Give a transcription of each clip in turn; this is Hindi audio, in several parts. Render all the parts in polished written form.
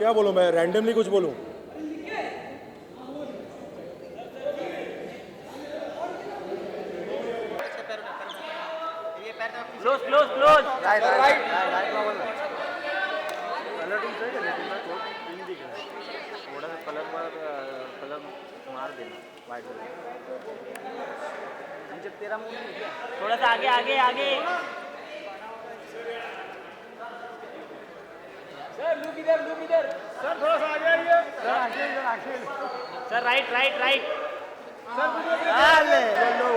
क्या बोलूं मैं, रैंडमली कुछ बोलूं? Close close close right right right में बोलना कलरिंग सही है लेकिन मैं नहीं दिख रहा थोड़ा सा कलर मार देना वाइट कलर जब तेरा मुंह नहीं क्या थोड़ा सा आगे आगे आगे सर लुक इधर सर थोड़ा सा आगे आइए सर आगे sir right right right sir ले लो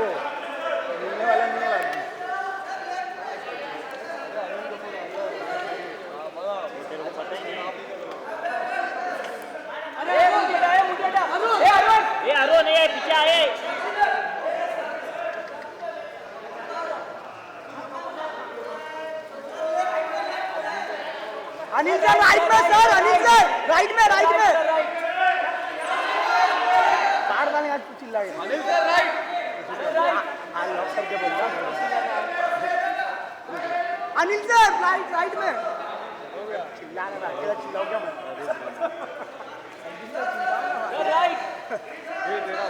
मिलने वाला नहीं है ये अरुण ये पीछे आए अनिल सर राइट में सर अनिल सर राइट में बाहर वाले आज कुछ चिल्ला गया अनिल सर राइट आज लॉक करके बोल रहा अनिल सर राइट में हो गया चिल्ला रहा है चिल्लाओ क्या मैं राइट ये तेरा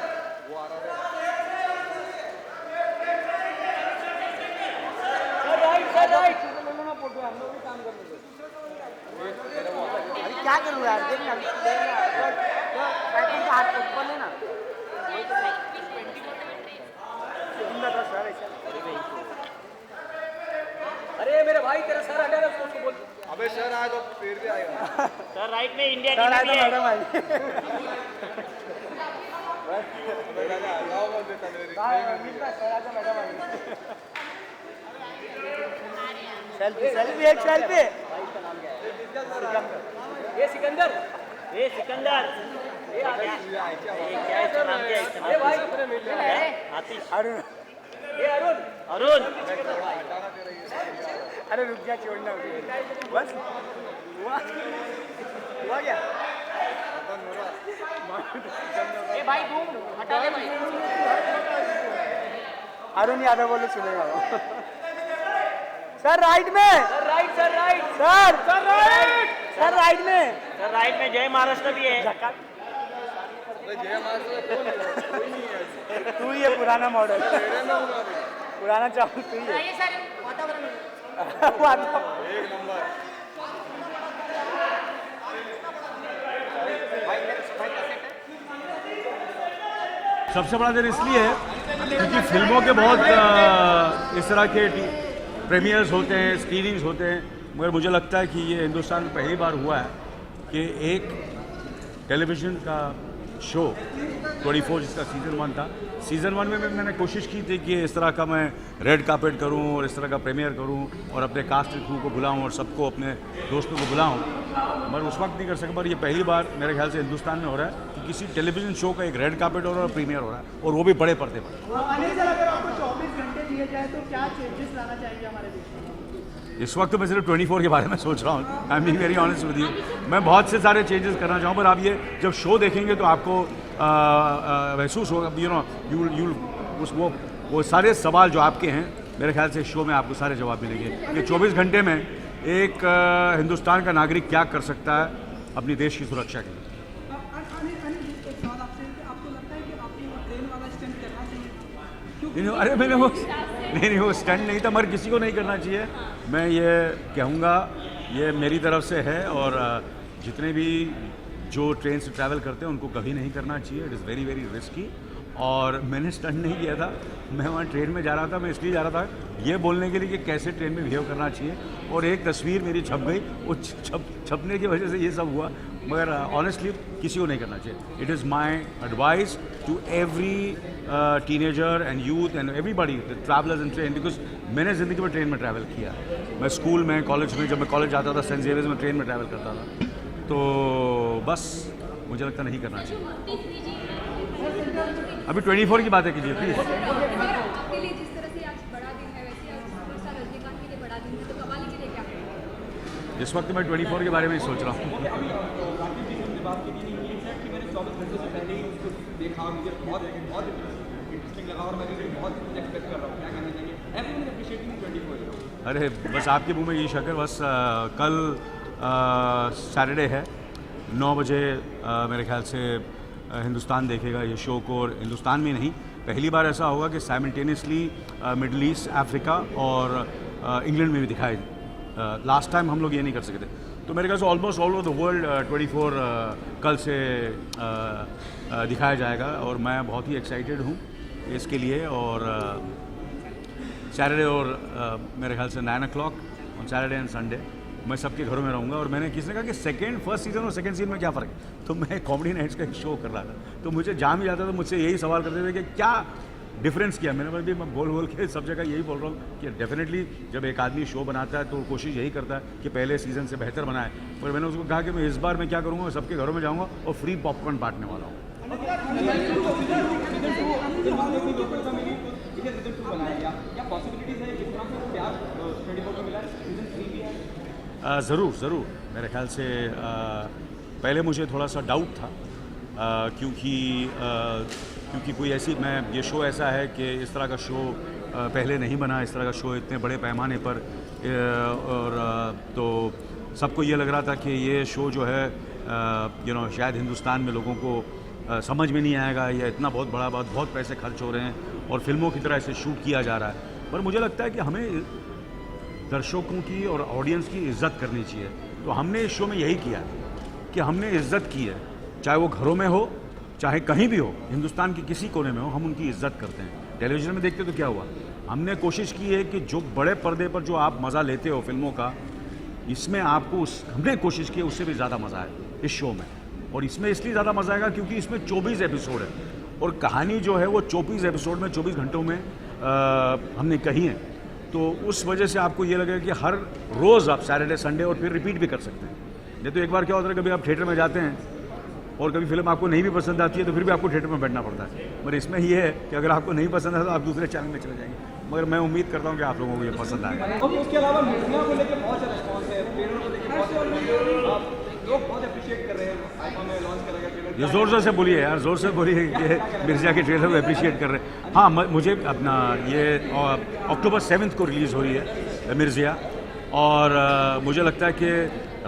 वो आ रहा है सर राइट ले लो ना फोटो हम लोग भी काम कर रहे अरे क्या करूँ यार देखना बैटिंग का हाथ ऊपर लेना अरे मेरे भाई तेरा सर हटा रहा उसको बोल अबे सर आया तो फिर भी आएगा सर राइट में इंडिया सर आया की तो है मैडम आई सेल्फी एक सेल्फी ये सिकंदर ये सिकंदर ये क्या इसका नाम क्या है ये भाई आतिश अरुण ये अरुण अरुण अरे रुक जा छोड़ना बस हुआ क्या ये भाई घूम हटा दे भाई अरुण यादव बोले सुनेगा सर राइट में सर राइट सर राइट में सर राइट में जय महाराष्ट्र भी है जय महाराष्ट्र तू ही है पुराना मॉडल पुराना चावल तू ही है एक नंबर सबसे बड़ा दिन इसलिए है क्योंकि फिल्मों के बहुत इस तरह के प्रीमियर्स होते हैं, स्क्रीनिंग्स होते हैं, मगर मुझे लगता है कि ये हिंदुस्तान में पहली बार हुआ है कि एक टेलीविज़न का शो 24 जिसका सीज़न 1 था, सीज़न 1 में मैंने कोशिश की थी कि इस तरह का मैं रेड कार्पेट करूं और इस तरह का प्रीमियर करूं और अपने कास्ट क्रू को बुलाऊं और सबको अपने दोस्तों को बुलाऊं, मगर उस वक्त नहीं कर सका। पर ये पहली बार मेरे ख्याल से हिंदुस्तान में हो रहा है कि किसी टेलीविज़न शो का एक रेड कार्पेट हो रहा है और प्रीमियर हो रहा है, और वो भी बड़े पर्दे पर। अगर आपको 24 घंटे दिए जाए तो क्या चेंजेस लाना चाहेंगे हमारे देश में? इस वक्त तो मैं सिर्फ 24 के बारे में सोच रहा हूँ। I am being very honest with you. मैं बहुत से सारे चेंजेस करना चाहूँ, पर आप ये जब शो देखेंगे तो आपको महसूस होगा, यू नो, यू वो सारे सवाल जो आपके हैं, मेरे ख्याल से शो में आपको सारे जवाब मिलेंगे कि 24 घंटे में एक हिंदुस्तान का नागरिक क्या कर सकता है अपनी देश की सुरक्षा के लिए। अरे मैंने वो नहीं वो स्टंट नहीं था, मगर किसी को नहीं करना चाहिए। मैं ये कहूँगा, ये मेरी तरफ से है, और जितने भी जो ट्रेन से ट्रैवल करते हैं उनको कभी नहीं करना चाहिए। It is very very risky. और मैंने स्टंट नहीं किया था। मैं वहाँ ट्रेन में जा रहा था, मैं इसलिए जा रहा था ये बोलने के लिए कि कैसे ट्रेन में बिहेव करना चाहिए, और एक तस्वीर मेरी छप गई, वो छपने की वजह से ये सब हुआ। मगर ऑनेस्टली किसी को नहीं करना चाहिए। It is my advice to every teenager and youth and everybody travellers in train, because मैंने ज़िंदगी में ट्रेन में ट्रैवल किया। मैं स्कूल में, कॉलेज में, जब मैं कॉलेज जाता था सेंट जेवियर्स में ट्रेन में ट्रैवल करता था। तो बस मुझे लगता नहीं करना चाहिए। अभी 24 की बातें कीजिए प्लीज़। आपके लिए जिस तरह से आज बड़ा दिन है, वैसे आज सुपरस्टार रजनीकांत के लिए बड़ा दिन है, तो कव्वाली के लिए क्या करेंगे? इस वक्त मैं 24 के बारे में ही सोच रहा हूँ। बात की थी कि मैंने 24 घंटे से पहले ही उसको देखा और मुझे बहुत इंटरेस्टिंग लगा, और मैं भी बहुत एक्सपेक्ट कर रहा हूँ। क्या कहना चाहिए? Everyone appreciating 24। अरे बस आपके मुंह में ये शक्कर। बस कल सैटरडे है, 9 बजे मेरे ख्याल से हिंदुस्तान देखेगा ये शो को। और हिंदुस्तान में नहीं, पहली बार ऐसा होगा कि साइमल्टेनियसली मिडल ईस्ट, अफ्रीका और इंग्लैंड में भी दिखाए। लास्ट टाइम हम लोग ये नहीं कर सके थे। तो मेरे ख्याल से almost all over the world 24 कल से दिखाया जाएगा, और मैं बहुत ही एक्साइटेड हूँ इसके लिए। और सैटरडे और मेरे ख्याल से 9 o'clock on Saturday and Sunday मैं सबके घरों में रहूँगा। और मैंने किसी ने कहा कि फर्स्ट सीज़न और सेकंड सीज़न में क्या फ़र्क है, तो मैं कॉमेडी नाइट्स का एक शो कर रहा था, तो मुझे जाम ही जाता था, मुझसे यही सवाल करते थे कि क्या डिफरेंस किया। मैंने भी मैं बोल के सब जगह यही बोल रहा हूँ कि डेफिनेटली जब एक आदमी शो बनाता है तो कोशिश यही करता है कि पहले सीज़न से बेहतर बनाए। पर मैंने उसको कहा कि मैं इस बार मैं क्या करूँगा, सबके घरों में जाऊँगा और फ्री पॉपकॉर्न बांटने वाला हूँ। ज़रूर मेरे ख्याल से पहले मुझे थोड़ा सा डाउट था, क्योंकि कोई ऐसी ये शो ऐसा है कि इस तरह का शो पहले नहीं बना, इस तरह का शो इतने बड़े पैमाने पर। और तो सबको ये लग रहा था कि ये शो जो है शायद हिंदुस्तान में लोगों को समझ में नहीं आएगा, या इतना बहुत बड़ा बहुत पैसे खर्च हो रहे हैं और फिल्मों की तरह इसे शूट किया जा रहा है। पर मुझे लगता है कि हमें दर्शकों की और ऑडियंस की इज़्ज़त करनी चाहिए। तो हमने इस शो में यही किया कि हमने इज़्ज़त की है, चाहे वो घरों में हो, चाहे कहीं भी हो, हिंदुस्तान के किसी कोने में हो, हम उनकी इज़्ज़त करते हैं। टेलीविज़न में देखते तो क्या हुआ, हमने कोशिश की है कि जो बड़े पर्दे पर जो आप मज़ा लेते हो फिल्मों का, इसमें आपको हमने कोशिश की है उससे भी ज़्यादा मज़ा आए इस शो में। और इसमें इसलिए ज़्यादा मज़ा आएगा क्योंकि इसमें 24 एपिसोड है, और कहानी जो है वो 24 एपिसोड में 24 घंटों में हमने कही है। तो उस वजह से आपको ये लगेगा कि हर रोज़ आप सैटरडे संडे और फिर रिपीट भी कर सकते हैं। नहीं तो एक बार क्या होता है, कभी आप थिएटर में जाते हैं और कभी फिल्म आपको नहीं भी पसंद आती है तो फिर भी आपको थिएटर में बैठना पड़ता है। मगर इसमें ये है कि अगर आपको नहीं पसंद है तो आप दूसरे चैनल में चले जाएंगे। मगर मैं उम्मीद करता हूँ कि आप लोगों को ये पसंद आएगा। उसके अलावा मिर्जिया को लेकर बहुत अच्छा रिस्पॉन्स है, ट्रेलर को लेकर बहुत लोग बहुत अप्रिशिएट कर रहे हैं। आईफोन में लॉन्च करेगा ट्रेलर, ये ज़ोर से बोलिए यार, ज़ोर से बोलिए कि मिर्ज़ा के ट्रेलर को अप्रिशिएट कर रहे हैं। हाँ, मुझे अपना ये अक्टूबर 7 को रिलीज़ हो रही है मिर्ज़ा, और मुझे लगता है कि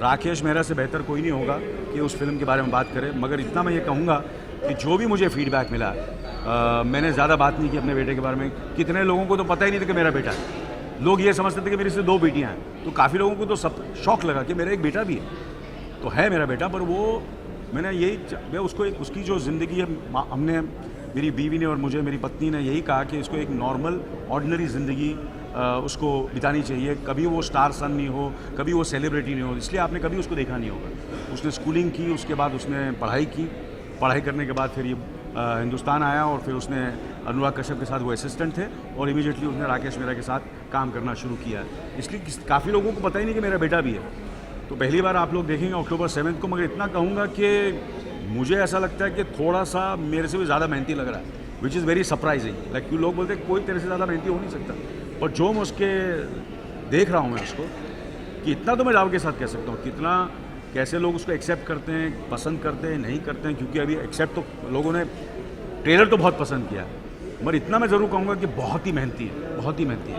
राकेश मेहरा से बेहतर कोई नहीं होगा कि उस फिल्म के बारे में बात करें। मगर इतना मैं ये कहूँगा कि जो भी मुझे फीडबैक मिला, मैंने ज़्यादा बात नहीं की अपने बेटे के बारे में। कितने लोगों को तो पता ही नहीं था कि मेरा बेटा है। लोग ये समझते थे कि मेरी से 2 बेटियाँ हैं, तो काफ़ी लोगों को तो सब शौक लगा कि मेरा एक बेटा भी है। तो है मेरा बेटा, पर वो मैंने मैं उसको उसकी जो ज़िंदगी है, हमने, मेरी बीवी ने और मुझे, मेरी पत्नी ने यही कहा कि इसको एक नॉर्मल ऑर्डिनरी ज़िंदगी उसको बितानी चाहिए। कभी वो स्टार सन नहीं हो, कभी वो सेलिब्रिटी नहीं हो, इसलिए आपने कभी उसको देखा नहीं होगा। उसने स्कूलिंग की, उसके बाद उसने पढ़ाई की, पढ़ाई करने के बाद फिर ये हिंदुस्तान आया, और फिर उसने अनुराग कश्यप के साथ वो असिस्टेंट थे, और इमीडिएटली उसने राकेश मेहरा के साथ काम करना शुरू किया। इसलिए काफ़ी लोगों को पता ही नहीं कि मेरा बेटा भी है। तो पहली बार आप लोग देखेंगे अक्टूबर 7 को। मगर इतना कहूँगा कि मुझे ऐसा लगता है कि थोड़ा सा मेरे से भी ज़्यादा मेहनती लग रहा है, which is very surprising. Like लोग बोलते हैं कोई तेरे से ज़्यादा मेहनती हो नहीं सकता, और जो मैं उसके देख रहा हूँ मैं उसको, कि इतना तो मैं दाव के साथ कह सकता हूँ, कितना कैसे लोग उसको एक्सेप्ट करते हैं, पसंद करते हैं, नहीं करते हैं। क्योंकि अभी एक्सेप्ट तो लोगों ने, ट्रेलर तो बहुत पसंद किया, मगर इतना मैं ज़रूर कहूँगा कि बहुत ही मेहनती है, बहुत ही मेहनती है।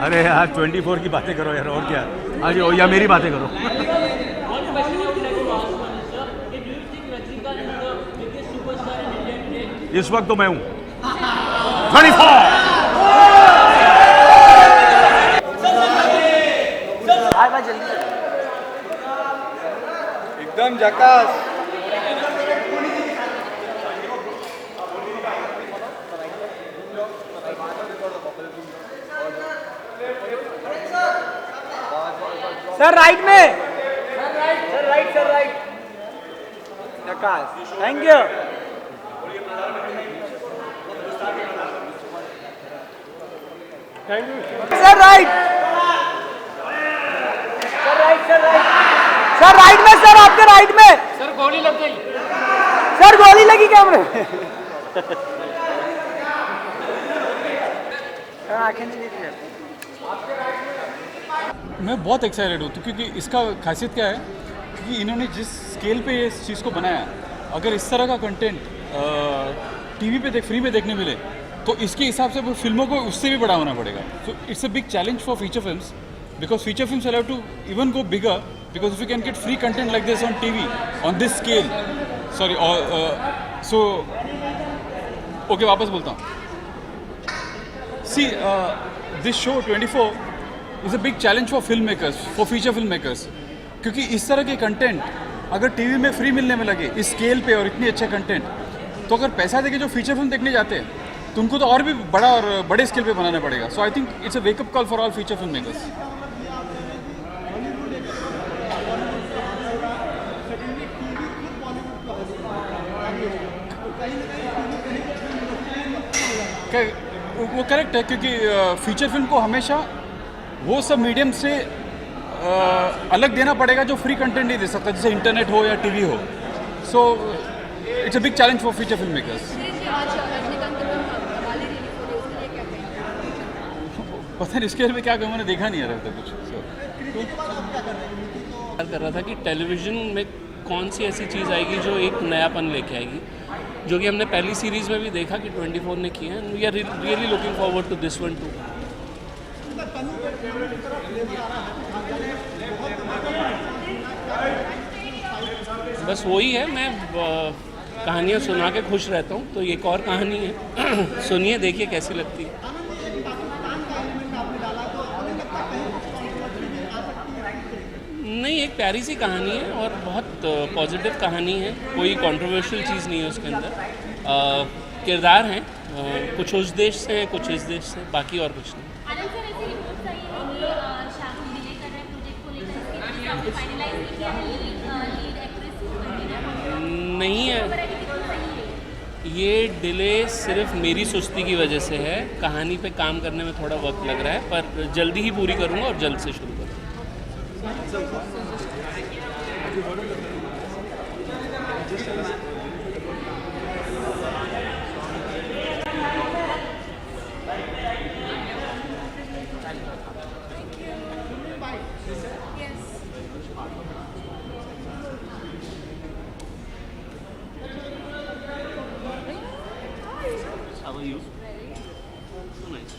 अरे यार 24 की बातें करो यार, और क्या। आज या मेरी बातें करो। इस वक्त तो मैं हूँ 24। आना जल्दी। एकदम झकास। सर राइट में, सर राइट। झकास, thank you. Sir right, sir right में, सर आपके राइट में। सर गोली लग गई। सर गोली लगी कैमरे। आंखें नहीं देख रहे। मैं बहुत एक्साइटेड हूँ क्योंकि इसका खासियत क्या है कि इन्होंने जिस स्केल पे इस चीज़ को बनाया, अगर इस तरह का कंटेंट टीवी पे फ्री में देखने मिले तो इसके हिसाब से वो फिल्मों को उससे भी बड़ा होना पड़ेगा. So it's a big challenge for feature films because feature films allow to even go bigger because if you can get free content like this on TV on this scale, sorry, so okay, वापस बोलता हूँ. See, this show 24 is a big challenge for filmmakers, for feature filmmakers, क्योंकि इस तरह के कंटेंट अगर टीवी में फ्री मिलने में लगे इस स्केल पे और इतनी अच्छे कंटेंट, तो अगर पैसा देके जो फीचर फिल्म देखने जाते हैं तो उनको तो और भी बड़ा और बड़े स्केल पे बनाना पड़ेगा. So I think it's a wake up call for all feature film makers. वो करेक्ट है क्योंकि फीचर फिल्म को हमेशा वो सब मीडियम से अलग देना पड़ेगा जो फ्री कंटेंट नहीं दे सकता, जैसे इंटरनेट हो या टीवी हो. So it's a big challenge for feature film makers. पता नहीं इसके में क्या कहूँ, मैंने देखा नहीं है रहता कुछ. कर रहा था कि टेलीविज़न में कौन सी ऐसी चीज़ आएगी जो एक नयापन लेके आएगी, जो कि हमने पहली सीरीज़ में भी देखा कि 24 ने किया है. We are really looking forward to this one too. बस वही है, मैं कहानियाँ सुना के खुश रहता हूँ, तो ये एक और कहानी है. सुनिए, देखिए कैसी लगती है. नहीं, एक प्यारी सी कहानी है और बहुत पॉजिटिव कहानी है. कोई कंट्रोवर्शियल चीज़ नहीं है उसके अंदर. किरदार हैं, कुछ उस देश से हैं, कुछ इस देश से, बाकी और कुछ नहीं. नहीं है, ये डिले सिर्फ मेरी सुस्ती की वजह से है. कहानी पे काम करने में थोड़ा वक्त लग रहा है, पर जल्दी ही पूरी करूँगा और जल्द से शुरू करूँगा. How are you? So nice.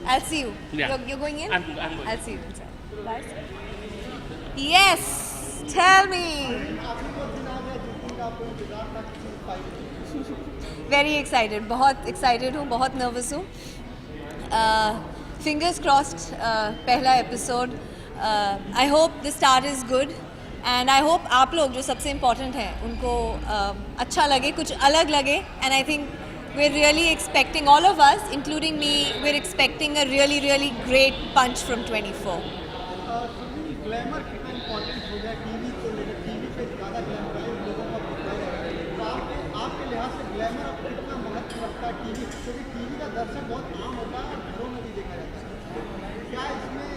I'll see you. Yeah. You're going in? I'm going. I'll see you inside. Bye. Yes. Tell me. Very excited. बहुत excited हूँ, बहुत nervous हूँ. Fingers crossed. पहला episode. I hope the start is good. And I hope आप लोग जो सबसे important हैं उनको अच्छा लगे, कुछ अलग लगे. And I think we're really expecting, all of us, including me, we're expecting a really, really great punch from 24. Glamour कितना इम्पोर्टेंट हो गया टीवी को लेकर, टीवी पे ज़्यादा ग्लैमर है लोगों का प्रोफाइल है, तो आपके लिहाज से ग्लैमर अब कितना महत्व रखता है टीवी, क्योंकि टीवी का दर्शक बहुत आम होता है और घरों में भी देखा जाता है. क्या इसमें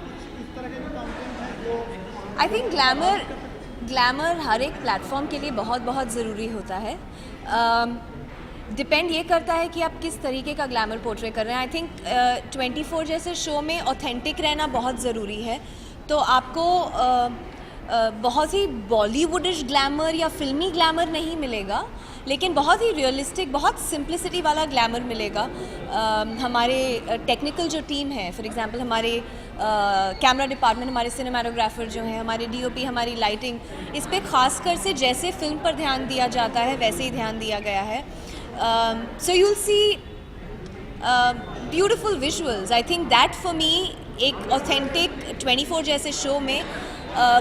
कुछ इस तरह के भी कंटेंट है जो आई थिंक ग्लैमर हर एक प्लेटफॉर्म के लिए बहुत बहुत ज़रूरी होता है. डिपेंड ये करता है कि आप किस तरीके का ग्लैमर पोर्ट्रे कर रहे हैं. आई थिंक 24 जैसे शो में ऑथेंटिक रहना बहुत ज़रूरी है. तो आपको बहुत ही बॉलीवुडिश ग्लैमर या फिल्मी ग्लैमर नहीं मिलेगा, लेकिन बहुत ही रियलिस्टिक, बहुत सिंप्लिसिटी वाला ग्लैमर मिलेगा. हमारे टेक्निकल जो टीम है, फॉर एग्जांपल हमारे कैमरा डिपार्टमेंट, हमारे सिनेमाटोग्राफर जो हैं, हमारे डीओपी, हमारी लाइटिंग, इस पे खासकर से जैसे फिल्म पर ध्यान दिया जाता है वैसे ही ध्यान दिया गया है. So you will see beautiful visuals. I think that for me एक ऑथेंटिक 24 जैसे शो में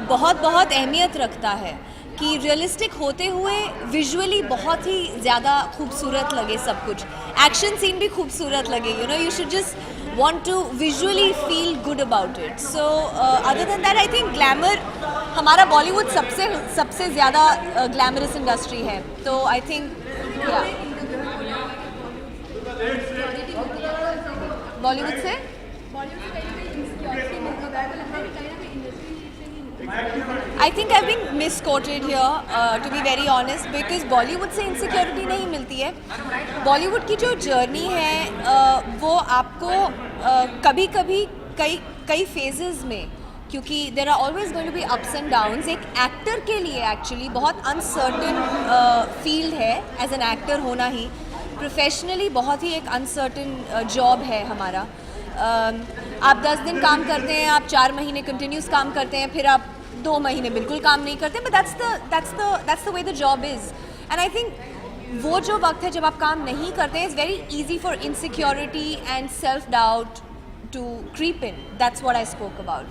बहुत बहुत अहमियत रखता है कि रियलिस्टिक होते हुए विजुअली बहुत ही ज़्यादा खूबसूरत लगे सब कुछ, एक्शन सीन भी खूबसूरत लगे, you know, you should just want to visually feel good about it. So other than that, I think glamour, हमारा बॉलीवुड सबसे ज़्यादा ग्लैमरस इंडस्ट्री है, तो आई थिंक बॉलीवुड से I think I've been misquoted here, to be very honest, because Bollywood से इनसिक्योरिटी नहीं मिलती है. बॉलीवुड की जो जर्नी है वो आपको कभी कभी कई फेजेस में, क्योंकि there are always going to be ups and downs, एक एक्टर के लिए एक्चुअली बहुत अनसर्टन फील्ड है. एज एन एक्टर होना ही प्रोफेशनली बहुत ही एक अनसर्टन जॉब है हमारा. आप 10 दिन काम करते हैं, आप 4 महीने कंटिन्यूस काम करते हैं, फिर आप 2 महीने बिल्कुल काम नहीं करते, but that's the way the job is. And I think वो जो वक्त है जब आप काम नहीं करते हैं, it's very easy for insecurity and self-doubt to creep in. That's what I spoke about.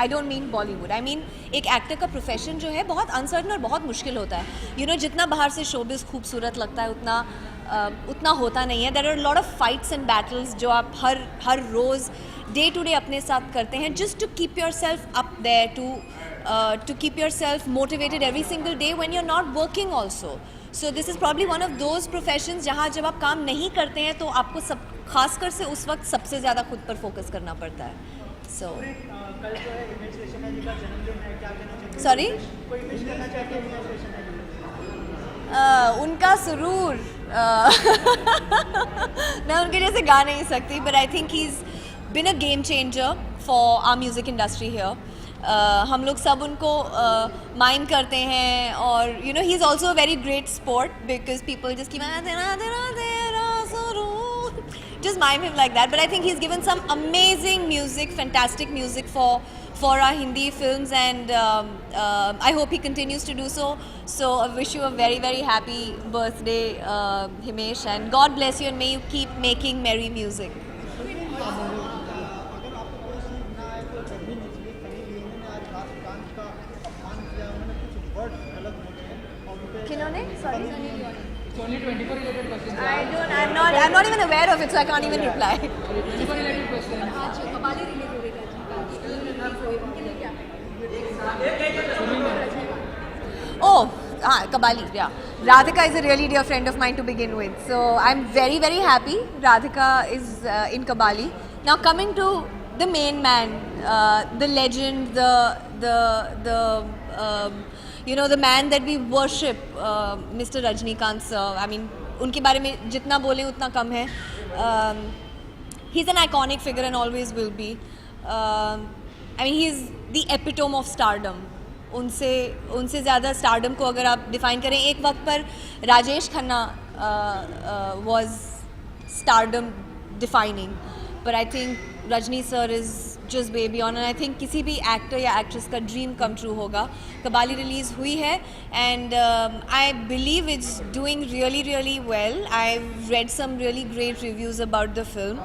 I don't mean Bollywood. I mean एक एक्टर का प्रोफेशन जो है बहुत अनसर्टन और बहुत मुश्किल होता है. You know, जितना बाहर से शोबिज़ खूबसूरत लगता है उतना होता नहीं है. There are a lot of fights and battles जो आप हर रोज़ डे टू डे अपने साथ करते हैं, just to keep yourself up there, to keep yourself motivated every single day when you're not working also. So this is probably one of those professions जहाँ जब आप काम नहीं करते हैं तो आपको खासकर से उस वक्त सबसे ज़्यादा खुद पर फोकस करना पड़ता है. So सॉरी, उनका सुरूर मैं उनके जैसे गा नहीं सकती, but I think he is been a game changer for our music industry here. हम लोग सब उनको माइंड करते हैं, और you know he is also a very great sport because people just keep just mime him like that. But I think he's given some amazing music, fantastic music for our Hindi films, and I hope he continues to do so. So I wish you a very, very happy birthday, Himesh, and God bless you, and may you keep making merry music. किन्होंने? Sorry. Only 24 related questions. I'm not even aware of it, so I can't even reply. 24 related questions. आज कबाली रिलीज हो रही है, उनके लिए क्या है? Oh, Kabali, yeah. Radhika is a really dear friend of mine to begin with, so I'm very, very happy Radhika is in Kabali. Now coming to the main man, the legend, you know, the man that we worship, Mr. Rajnikant sir. I mean, उनके बारे में जितना बोलें उतना कम है. He's an iconic figure and always will be. I mean, he's the epitome of stardom. उनसे ज़्यादा stardom को अगर आप define करें, एक वक्त पर Rajesh Khanna was stardom defining, but I think Rajni sir is just way beyond, and I think किसी भी actor या actress का dream come true होगा. कबाली release हुई है, and I believe it's doing really, really well. I've read some really great reviews about the film,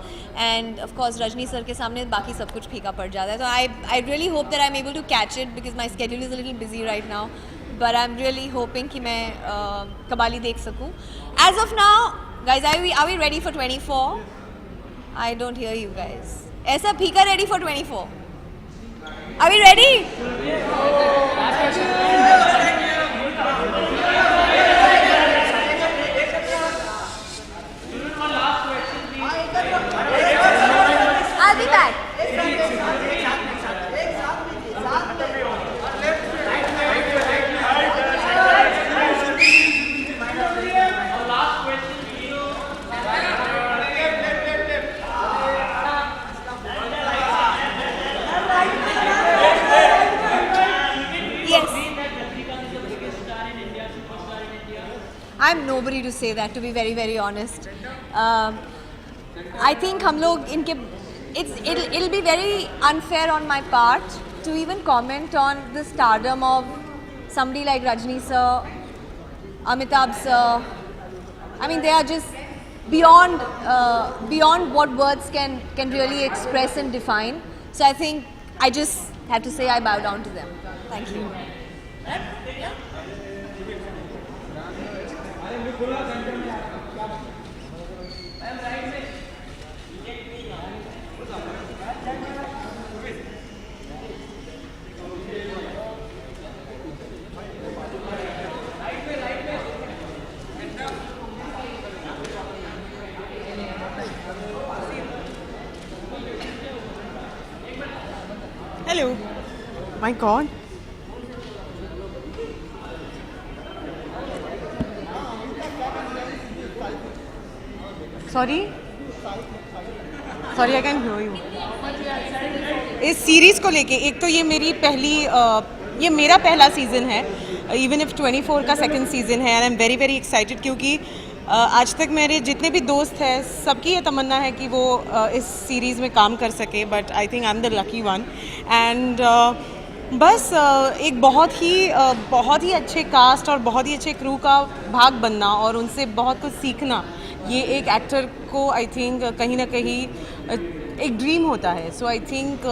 and of course Rajni sir के सामने बाकी सब कुछ फीका पड़ जाता है. So I really hope that I'm able to catch it because my schedule is a little busy right now, but I'm really hoping कि मैं कबाली देख सकूँ. As of now, guys, are we ready for 24? I don't hear you guys. ऐसा फीका ready for 24? Are we ready? I'll be back. I'm nobody to say that, to be very, very honest. I think हम लोग इनके it'll be very unfair on my part to even comment on the stardom of somebody like Rajni sir, Amitabh sir. I mean, they are just beyond what words can really express and define. So I think I just have to say I bow down to them. Thank you. Hello. My God. Sorry? Sorry, I can hear you. इस सीरीज़ को लेके एक तो ये ये मेरा पहला सीज़न है, इवन इफ 24 का सेकंड सीज़न है, and I am very very excited क्योंकि आज तक मेरे जितने भी दोस्त हैं सबकी ये तमन्ना है कि वो इस सीरीज़ में काम कर सके, but I think I am the lucky one. And बस एक बहुत ही अच्छे कास्ट और बहुत ही अच्छे क्रू का भाग बनना और उनसे बहुत कुछ सीखना, ये एक एक्टर को आई थिंक कहीं ना कहीं एक ड्रीम होता है। सो आई थिंक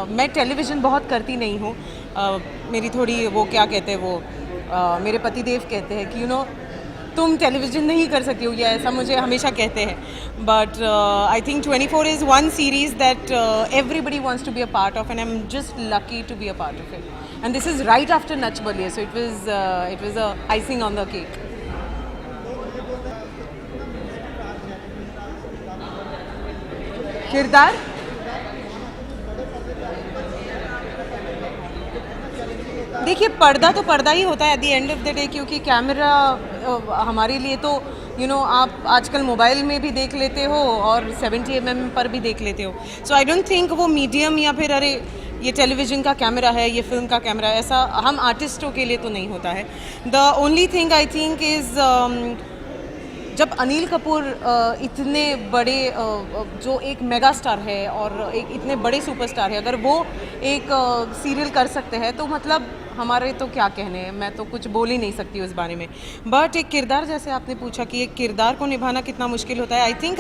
मैं टेलीविज़न बहुत करती नहीं हूँ, मेरी थोड़ी वो क्या कहते हैं वो मेरे पतिदेव कहते हैं कि यू नो तुम टेलीविज़न नहीं कर सकती हो, या ऐसा मुझे हमेशा कहते हैं। But I think 24 is one series that everybody wants to be a part of, and I am just lucky to be a part of it. And this is right after Nach Baliye, so it was a icing on the cake. किरदार देखिए, पर्दा तो पर्दा ही होता है at the end of the day, क्योंकि कैमरा हमारे लिए तो यू नो आप आजकल मोबाइल में भी देख लेते हो और 70 mm पर भी देख लेते हो। सो आई डोंट थिंक वो मीडियम या फिर अरे ये टेलीविज़न का कैमरा है, ये फिल्म का कैमरा है, ऐसा हम आर्टिस्टों के लिए तो नहीं होता है। The only thing I think is जब अनिल कपूर इतने बड़े जो एक मेगा स्टार है और एक इतने बड़े सुपरस्टार है, अगर वो एक सीरियल कर सकते हैं तो मतलब हमारे तो क्या कहने हैं, मैं तो कुछ बोल ही नहीं सकती उस बारे में। बट एक किरदार, जैसे आपने पूछा कि एक किरदार को निभाना कितना मुश्किल होता है, आई थिंक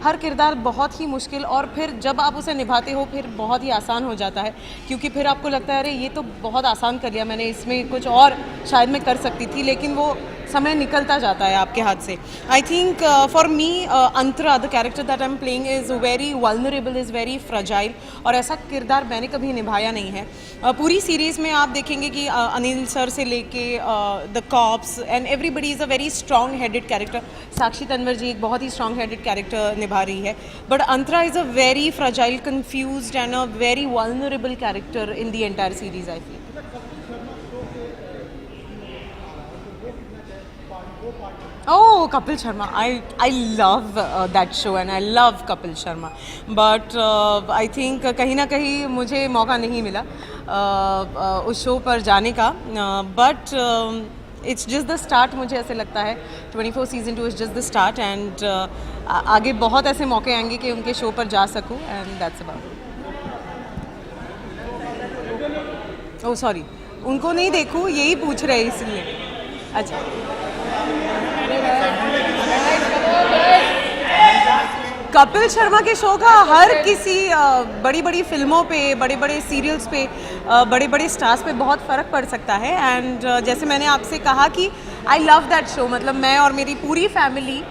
हर किरदार बहुत ही मुश्किल, और फिर जब आप उसे निभाते हो फिर बहुत ही आसान हो जाता है, क्योंकि फिर आपको लगता है अरे ये तो बहुत आसान कर लिया मैंने, इसमें कुछ और शायद मैं कर सकती थी, लेकिन वो समय निकलता जाता है आपके हाथ से। I think for me Antara, the character that I am playing is very vulnerable, is very fragile, और ऐसा किरदार मैंने कभी निभाया नहीं है। पूरी सीरीज़ में आप देखेंगे कि अनिल सर से लेके the cops and everybody is a very strong headed character. Sakshi Tanwar ji एक बहुत ही स्ट्रॉन्ग हेडेड कैरेक्टर निभा रही है, but Antara is a very fragile, confused and a very vulnerable character in the entire series I feel. Oh, Kapil Sharma. I love that show and I love Kapil Sharma. But I think कहीं ना कहीं मुझे मौका नहीं मिला उस शो पर जाने का. But it's just the start, मुझे ऐसे लगता है 24 season 2 is just the start and आगे बहुत ऐसे मौके आएंगे कि उनके शो पर जा सकूँ and that's about it. Oh sorry, उनको नहीं देखूँ यही पूछ रहे इसलिए. अच्छा, कपिल शर्मा के शो का हर किसी बड़ी बड़ी फिल्मों पे, बड़े बड़े सीरियल्स पे, बड़े बड़े स्टार्स पे बहुत फ़र्क पड़ सकता है. एंड जैसे मैंने आपसे कहा कि आई लव दैट शो, मतलब मैं और मेरी पूरी फैमिली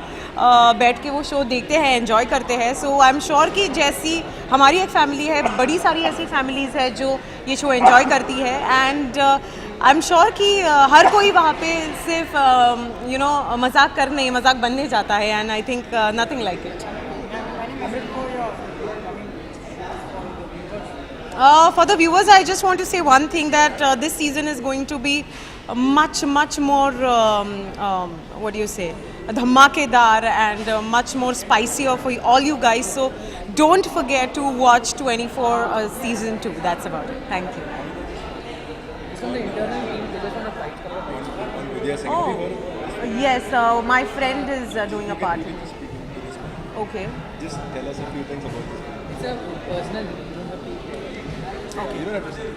बैठ के वो शो देखते हैं, एंजॉय करते हैं. सो आई एम श्योर कि जैसी हमारी एक फैमिली है, बड़ी सारी ऐसी फैमिलीज़ है जो ये शो एंजॉय करती है. एंड आई एम श्योर कि हर कोई वहाँ पे सिर्फ यू नो मजाक बनने जाता है. And I think nothing like it. For the viewers, I just want to say one thing, that this season is going to be much more, what do you say, dhamakedar and much more spicier for all you guys. So don't forget to watch 24 season 2. That's about it. Thank you. Oh, yes, my friend is doing a part in it. Okay. Just tell us a few things about this. It's a personal. Okay. You don't have to say.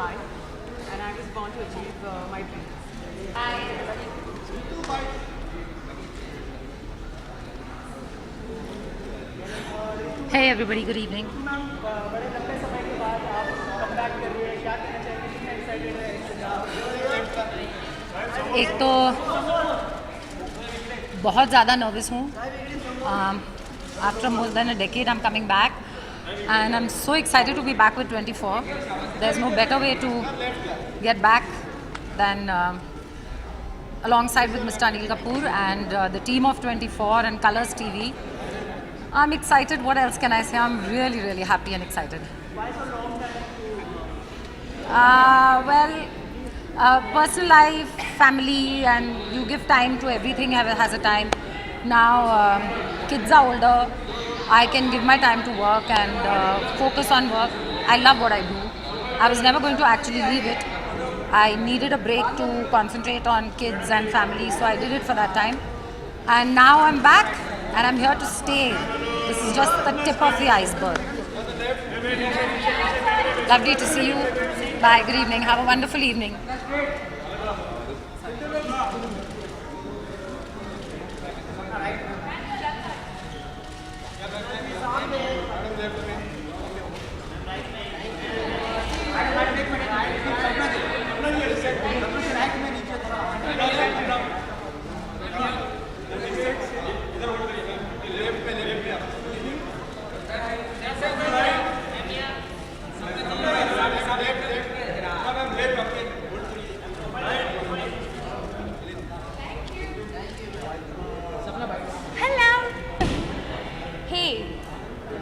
sky, and I was born to achieve my dreams. Hey everybody, good evening. एक तो बहुत ज़्यादा नर्वस हूँ. After more than a decade, I'm coming back, and I'm so excited to be back with 24. There's no better way to get back than alongside with Mr. Anil Kapoor and the team of 24 and Colors TV. I'm excited. What else can I say? I'm really, really happy and excited. Personal life, family, and you give time to everything has a time. Now kids are older, I can give my time to work and focus on work. I love what I do. I was never going to actually leave it. I needed a break to concentrate on kids and family, so I did it for that time. And now I'm back and I'm here to stay. This is just the tip of the iceberg. Lovely to see you. Bye, good evening. Have a wonderful evening.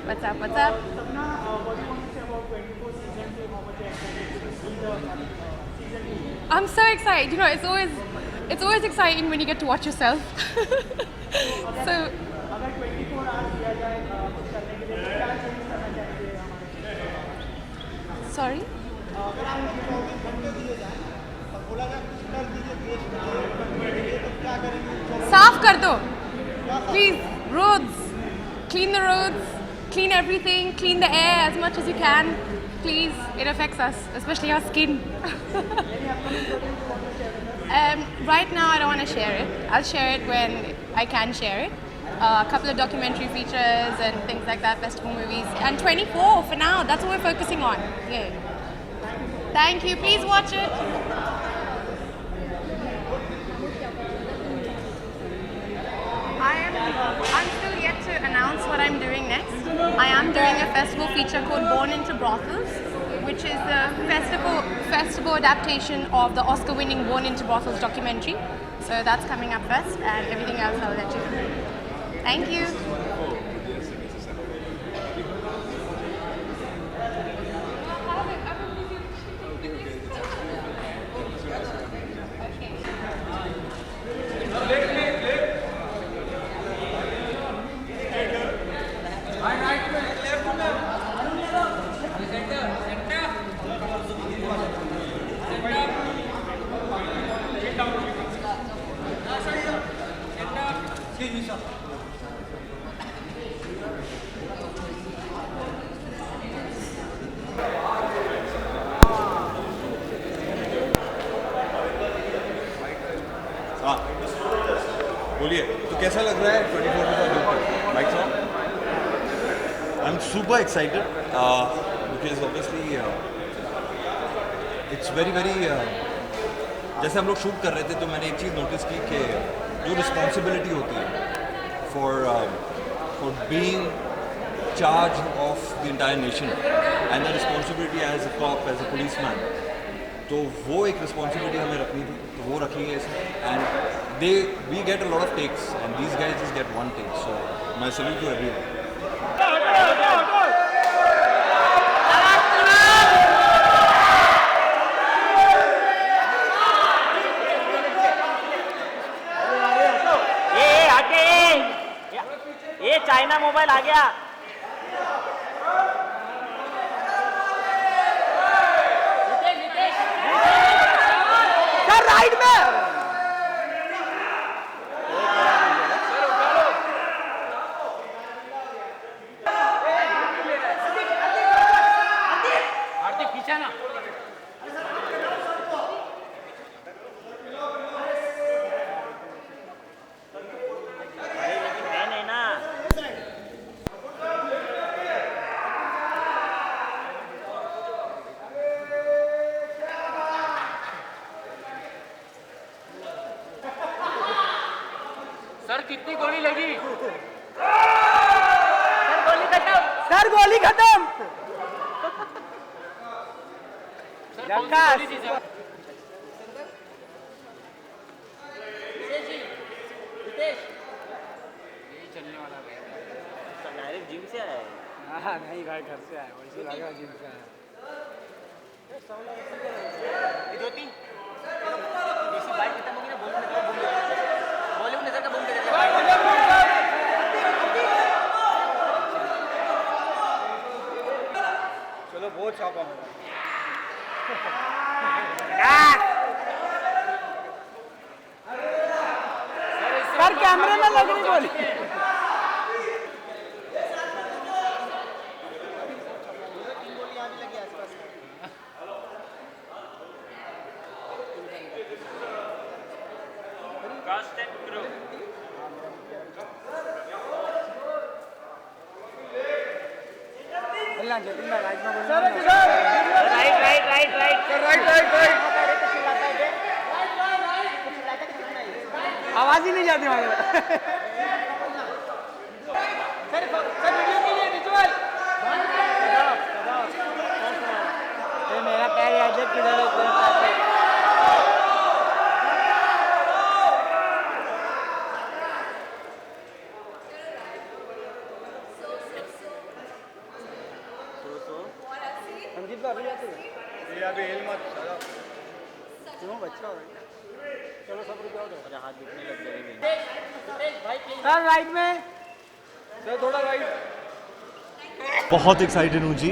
What's up? What's up? I'm so excited. You know, it's always exciting when you get to watch yourself. So. Sorry. साफ कर दो, please. Roads. Clean the roads, clean everything, clean the air as much as you can. Please, it affects us, especially our skin. Right now, I don't want to share it. I'll share it when I can share it. A couple of documentary features and things like that, festival movies. And 24 for now, that's what we're focusing on. Yeah. Thank you, please watch it. I'm still yet to announce what I'm doing next. I am doing a festival feature called Born into Brothels, which is the festival adaptation of the Oscar-winning Born into Brothels documentary. So that's coming up first, and everything else I'll let you know. Thank you. बोलिए तो कैसा लग रहा है 24 के साथ mike song? I am super excited because obviously it's very जैसे हम लोग शूट कर रहे थे तो मैंने एक चीज़ नोटिस की कि जो रिस्पॉन्सिबिलिटी होती है for being charge of the entire nation and the responsibility as a cop as a policeman, तो वो एक रिस्पॉन्सिबिलिटी हमें रखनी थी, तो वो रखी है इसमें. And we get a lot of takes and these guys just get one take, so my salute to everyone. ये चाइना मोबाइल आ गया. राइट में भाई लेकिन मैं नहीं ना। सर कितनी गोली लगी? सर गोली खत्म। सर गोली खत्म। डायरेक्ट जिम से आया है। हाँ नहीं भाई घर से आया, वैसे लगा जिम से आया। ज्योति इसी बाइक खत्म होगी ना, बॉलीवुड नजर का बूम दे देगा। चलो बहुत छापा सर, कैमरे में लग रही गोली। आवाज ही नहीं जाती हमारे। मेरा पैर याद है किधर है। संदीप का अभी जाते ये अभी हिल मत क्यों बच्चा हो रहा है। चलो सब रुको दो। हाथ दुखने लग जाएंगे। सर राइट में, सर थोड़ा राइट। बहुत एक्साइटेड हूँ जी।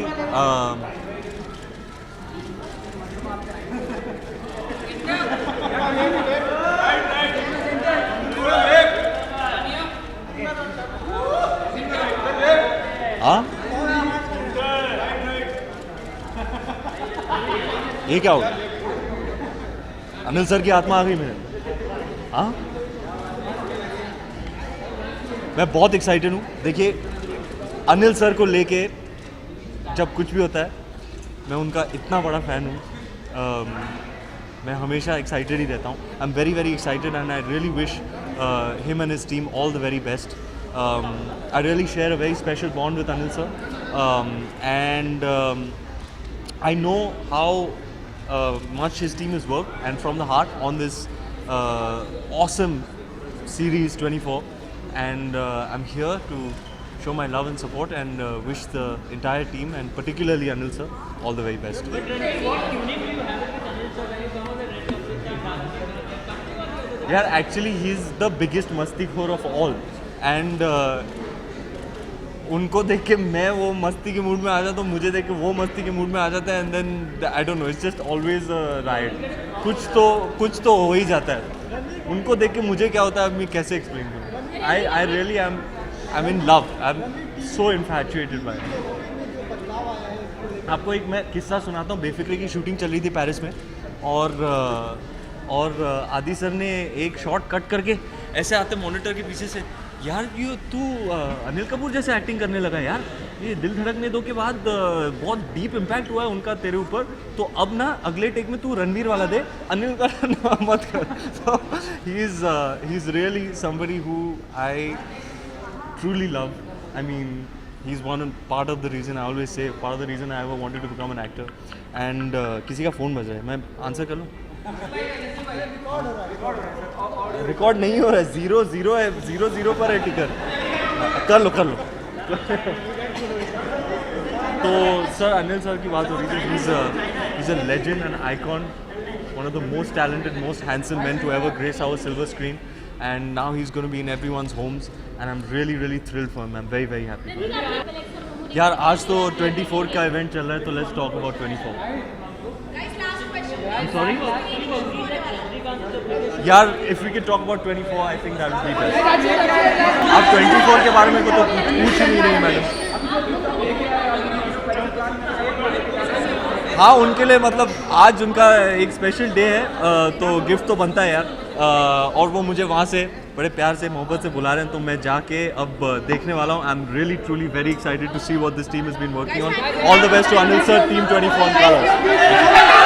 हाँ ये क्या हो गया? अनिल सर की आत्मा आ गई मेरे। हाँ मैं बहुत एक्साइटेड हूँ। देखिए अनिल सर को लेके जब कुछ भी होता है मैं उनका इतना बड़ा फ़ैन हूँ। मैं हमेशा एक्साइटेड ही रहता हूँ। I am very very excited and I really wish him and his team all the very best. I really share a very special bond with Anil sir, and I know how much his team has worked, and from the heart on this awesome series 24, and I'm here to show my love and support and wish the entire team and particularly Anil sir all the very best. Yeah, actually he's the biggest mastikhor of all. And उनको देख के मैं वो मस्ती के मूड में आ जाता हूँ, मुझे देख के वो मस्ती के मूड में आ जाता है, and then I don't know, it's just always right. कुछ तो हो ही जाता है. उनको देख के मुझे क्या होता है, मैं कैसे एक्सप्लेन करूँ. I really I am in love. I am so infatuated by. आपको एक मैं किस्सा सुनाता हूँ. बेफिक्री की शूटिंग चल रही थी पेरिस में, और आदि सर ने एक शॉट कट करके ऐसे आते मॉनिटर के पीछे से, यार तू अनिल कपूर जैसे एक्टिंग करने लगा यार, ये दिल धड़कने दो के बाद बहुत डीप इम्पैक्ट हुआ है उनका तेरे ऊपर, तो अब ना अगले टेक में तू रणवीर वाला दे, अनिल का मत कर. So he is really somebody who I truly love. I mean, he's part of the reason, I always say, part of the reason I ever wanted to become an actor. And किसी का फ़ोन बज रहा है, मैं आंसर कर लूँ. रिकॉर्ड नहीं हो रहा है, 0-0 है, 0-0 पर है टिकर. कर लो. तो सर अनिल सर की बात हो रही थी. he's a legend and icon, one of the most talented, most handsome men to ever grace our silver screen, and now he's going to be in everyone's homes, and I'm really really thrilled for him. I'm very very happy. यार आज तो 24 का इवेंट चल रहा है, तो let's talk about 24. I'm sorry? यार if we can talk about 24, I think that would be best. आप 24 के बारे में को तो पूछ ही नहीं रही मैडम. हाँ उनके लिए मतलब आज उनका एक स्पेशल डे है, तो गिफ्ट तो बनता है यार, और वो मुझे वहाँ से बड़े प्यार से मोहब्बत से बुला रहे हैं, तो मैं जाके अब देखने वाला हूँ. I am really truly very excited to see what this team has been working on. All the best to Anil sir, team 24 colours.